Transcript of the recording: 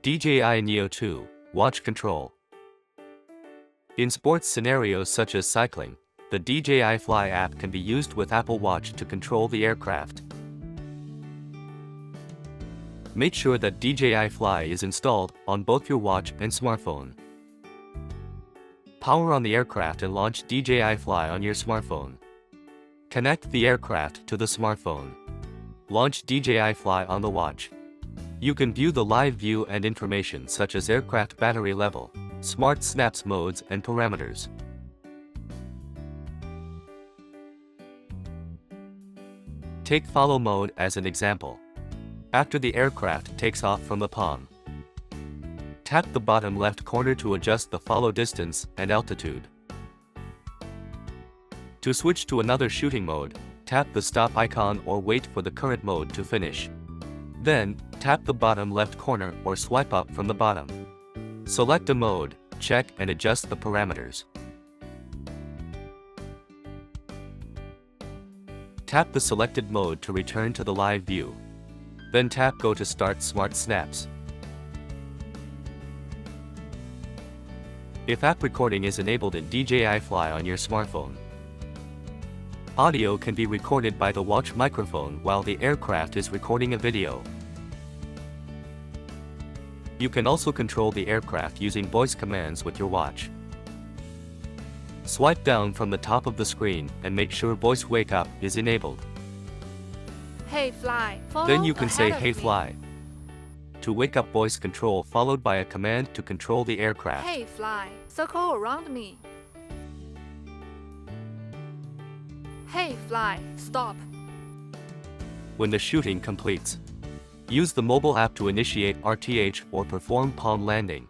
DJI Neo 2 Watch Control. In sports scenarios such as cycling, the DJI Fly app can be used with Apple Watch to control the aircraft. Make sure that DJI Fly is installed on both your watch and smartphone. Power on the aircraft and launch DJI Fly on your smartphone. Connect the aircraft to the smartphone. Launch DJI Fly on the watch. You can view the live view and information such as aircraft battery level, smart snaps modes and parameters. Take follow mode as an example. After the aircraft takes off from the palm, tap the bottom left corner to adjust the follow distance and altitude. To switch to another shooting mode, tap the stop icon or wait for the current mode to finish. Then, tap the bottom left corner or swipe up from the bottom. Select a mode, check and adjust the parameters. Tap the selected mode to return to the live view. Then tap Go to start Smart Snaps. If app recording is enabled in DJI Fly on your smartphone, audio can be recorded by the watch microphone while the aircraft is recording a video. You can also control the aircraft using voice commands with your watch. Swipe down from the top of the screen and make sure voice wake up is enabled. Hey Fly, follow Then you can say ahead of Hey me. Fly to wake up voice control followed by a command to control the aircraft. Hey Fly, circle around me. Hey Fly, stop. When the shooting completes, use the mobile app to initiate RTH or perform palm landing.